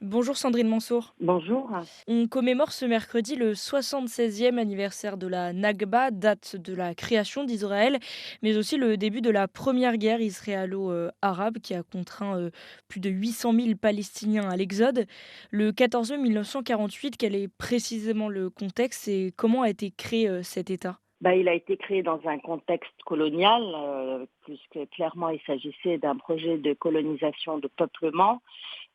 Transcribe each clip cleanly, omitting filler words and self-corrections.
Bonjour Sandrine Mansour. Bonjour. On commémore ce mercredi le 76e anniversaire de la Nakba, date de la création d'Israël, mais aussi le début de la première guerre israélo-arabe qui a contraint plus de 800 000 Palestiniens à l'exode. Le 14 mai 1948, quel est précisément le contexte et comment a été créé cet État? Il a été créé dans un contexte colonial, puisque clairement il s'agissait d'un projet de colonisation, de peuplement,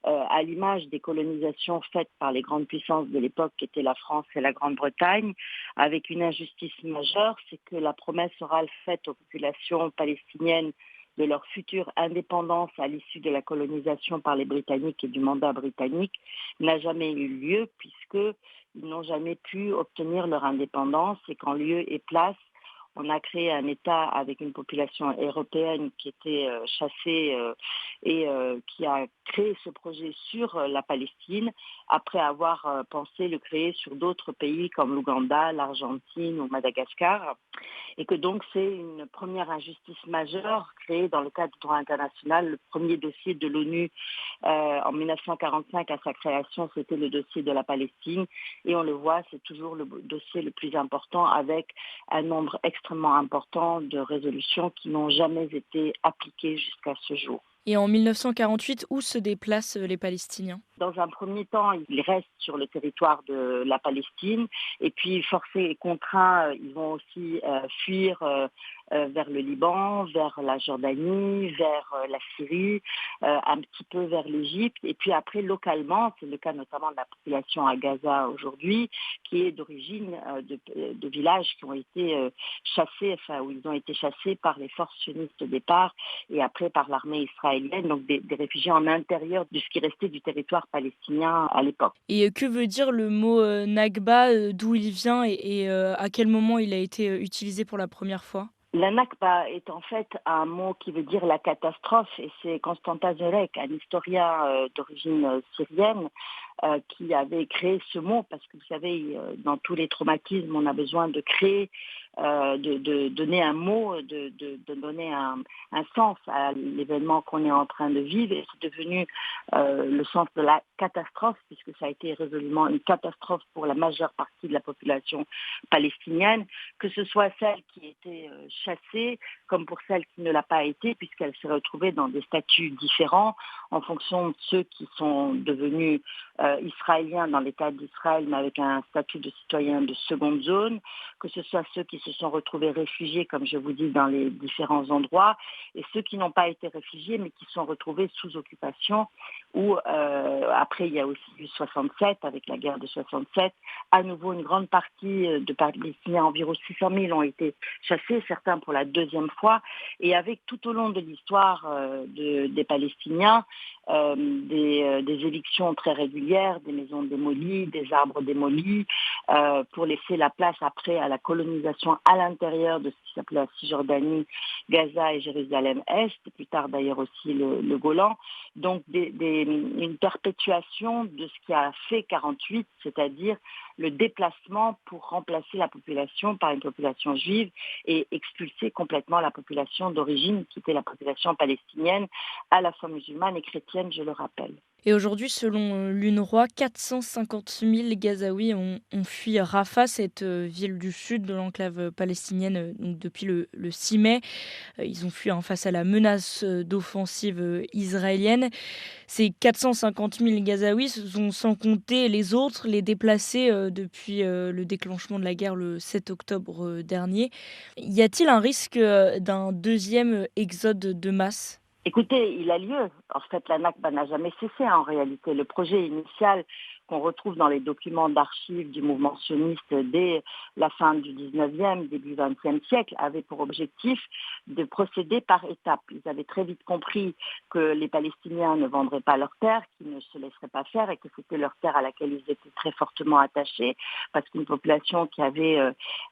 à l'image des colonisations faites par les grandes puissances de l'époque, qui étaient la France et la Grande-Bretagne, avec une injustice majeure, c'est que la promesse orale faite aux populations palestiniennes de leur future indépendance à l'issue de la colonisation par les Britanniques et du mandat britannique n'a jamais eu lieu, puisqu'ils n'ont jamais pu obtenir leur indépendance et qu'en lieu et place, on a créé un État avec une population européenne qui était chassée et qui a créé ce projet sur la Palestine après avoir pensé le créer sur d'autres pays comme l'Ouganda, l'Argentine ou Madagascar. Et que donc c'est une première injustice majeure créée dans le cadre du droit international. Le premier dossier de l'ONU en 1945 à sa création, c'était le dossier de la Palestine. Et on le voit, c'est toujours le dossier le plus important avec un nombre extrêmement important de résolutions qui n'ont jamais été appliquées jusqu'à ce jour. Et en 1948, où se déplacent les Palestiniens? Dans un premier temps, ils restent sur le territoire de la Palestine et puis forcés et contraints, ils vont aussi fuir vers le Liban, vers la Jordanie, vers la Syrie, un petit peu vers l'Égypte. Et puis après, localement, c'est le cas notamment de la population à Gaza aujourd'hui, qui est d'origine de villages qui ont été chassés, enfin où ils ont été chassés par les forces sionistes au départ et après par l'armée israélienne, donc des réfugiés en intérieur de ce qui restait du territoire palestinien à l'époque. Et que veut dire le mot Nakba, d'où il vient et à quel moment il a été utilisé pour la première fois? La Nakba est en fait un mot qui veut dire la catastrophe et c'est Constantin Zerek, un historien d'origine syrienne, qui avait créé ce mot parce que vous savez, dans tous les traumatismes, on a besoin de créer, de donner un mot, de donner un sens à l'événement qu'on est en train de vivre. Et c'est devenu le sens de la catastrophe puisque ça a été résolument une catastrophe pour la majeure partie de la population palestinienne, que ce soit celle qui était chassée comme pour celle qui ne l'a pas été puisqu'elle s'est retrouvée dans des statuts différents en fonction de ceux qui sont devenus israéliens dans l'État d'Israël, mais avec un statut de citoyen de seconde zone, que ce soit ceux qui se sont retrouvés réfugiés, comme je vous dis, dans les différents endroits, et ceux qui n'ont pas été réfugiés, mais qui sont retrouvés sous occupation, ou après il y a aussi eu 67, avec la guerre de 67, à nouveau une grande partie de Palestiniens, environ 600 000 ont été chassés, certains pour la deuxième fois, et avec tout au long de l'histoire des Palestiniens, des évictions très régulières, des maisons démolies, des arbres démolis, pour laisser la place après à la colonisation à l'intérieur de ce qui s'appelait la Cisjordanie, Gaza et Jérusalem-Est, et plus tard d'ailleurs aussi le Golan. Donc une perpétuation de ce qui a fait 48, c'est-à-dire le déplacement pour remplacer la population par une population juive et expulser complètement la population d'origine qui était la population palestinienne, à la fois musulmane et chrétienne, je le rappelle. Et aujourd'hui, selon l'UNRWA, 450 000 Gazaouis ont fui Rafah, cette ville du sud de l'enclave palestinienne, donc depuis le 6 mai. Ils ont fui face à la menace d'offensive israélienne. Ces 450 000 Gazaouis, ce sont sans compter les autres, les déplacés depuis le déclenchement de la guerre le 7 octobre dernier. Y a-t-il un risque d'un deuxième exode de masse? Écoutez, il a lieu. En fait, la Nakba n'a jamais cessé en réalité. Le projet initial qu'on retrouve dans les documents d'archives du mouvement sioniste dès la fin du 19e, début 20e siècle, avait pour objectif de procéder par étapes. Ils avaient très vite compris que les Palestiniens ne vendraient pas leurs terres, qu'ils ne se laisseraient pas faire et que c'était leur terre à laquelle ils étaient très fortement attachés parce qu'une population qui avait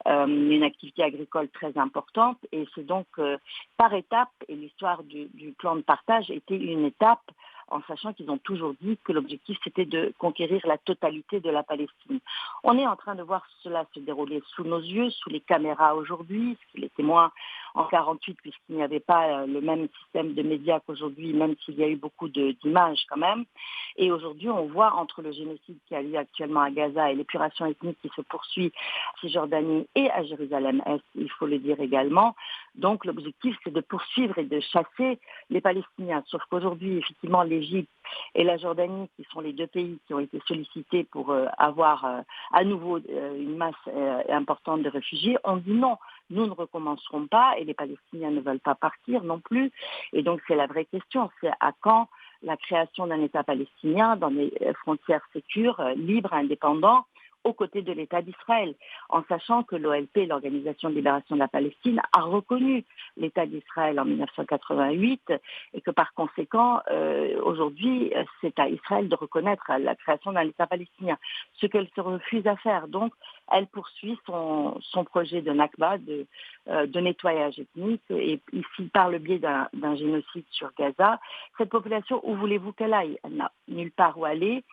une activité agricole très importante. Et c'est donc par étapes, et l'histoire du plan de partage était une étape, en sachant qu'ils ont toujours dit que l'objectif c'était de conquérir la totalité de la Palestine. On est en train de voir cela se dérouler sous nos yeux, sous les caméras aujourd'hui, ce que les témoins en 48, puisqu'il n'y avait pas le même système de médias qu'aujourd'hui, même s'il y a eu beaucoup d'images quand même. Et aujourd'hui, on voit entre le génocide qui a lieu actuellement à Gaza et l'épuration ethnique qui se poursuit en Cisjordanie et à Jérusalem-Est, il faut le dire également. Donc l'objectif, c'est de poursuivre et de chasser les Palestiniens. Sauf qu'aujourd'hui, effectivement, l'Égypte et la Jordanie, qui sont les deux pays qui ont été sollicités pour avoir à nouveau une masse importante de réfugiés, ont dit non, nous ne recommencerons pas et les Palestiniens ne veulent pas partir non plus. Et donc c'est la vraie question, c'est à quand la création d'un État palestinien dans des frontières sécures, libres, indépendants, aux côtés de l'État d'Israël, en sachant que l'OLP, l'Organisation de libération de la Palestine, a reconnu l'État d'Israël en 1988 et que par conséquent, aujourd'hui, c'est à Israël de reconnaître la création d'un État palestinien, ce qu'elle se refuse à faire. Donc, elle poursuit son projet de Nakba, de nettoyage ethnique, et ici par le biais d'un génocide sur Gaza. Cette population, où voulez-vous qu'elle aille? Elle n'a nulle part où aller.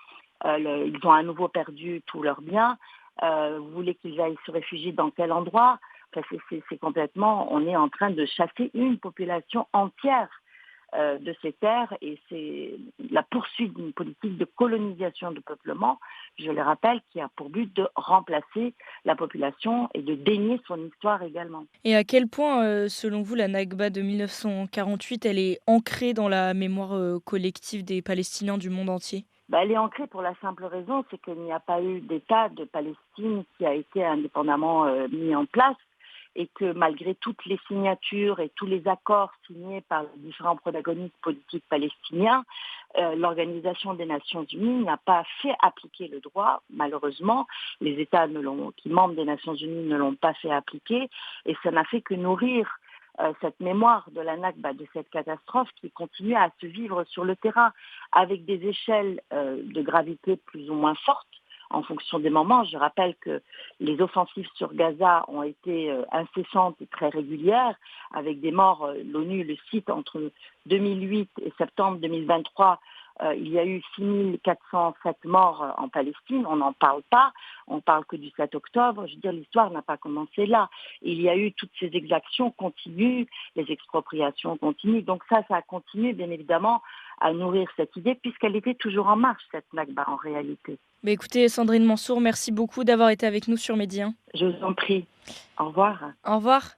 Ils ont à nouveau perdu tous leurs biens. Vous voulez qu'ils aillent se réfugier dans quel endroit? Enfin, c'est complètement, on est en train de chasser une population entière de ces terres et c'est la poursuite d'une politique de colonisation de peuplement, je le rappelle, qui a pour but de remplacer la population et de dénier son histoire également. Et à quel point, selon vous, la Nakba de 1948, elle est ancrée dans la mémoire, collective des Palestiniens du monde entier? Elle est ancrée pour la simple raison, c'est qu'il n'y a pas eu d'État de Palestine qui a été indépendamment mis en place et que malgré toutes les signatures et tous les accords signés par les différents protagonistes politiques palestiniens, l'Organisation des Nations Unies n'a pas fait appliquer le droit, malheureusement. Les États qui membres des Nations Unies ne l'ont pas fait appliquer et ça n'a fait que nourrir cette mémoire de la Nakba, de cette catastrophe qui continue à se vivre sur le terrain avec des échelles de gravité plus ou moins fortes en fonction des moments. Je rappelle que les offensives sur Gaza ont été incessantes et très régulières, avec des morts, l'ONU le cite, entre 2008 et septembre 2023, il y a eu 6407 morts en Palestine, on n'en parle pas, on parle que du 7 octobre, je veux dire, l'histoire n'a pas commencé là. Il y a eu toutes ces exactions continues, les expropriations continuent, donc ça a continué bien évidemment à nourrir cette idée, puisqu'elle était toujours en marche, cette Nakba en réalité. Bah, écoutez, Sandrine Mansour, merci beaucoup d'avoir été avec nous sur Midi 1. Je vous en prie. Au revoir. Au revoir.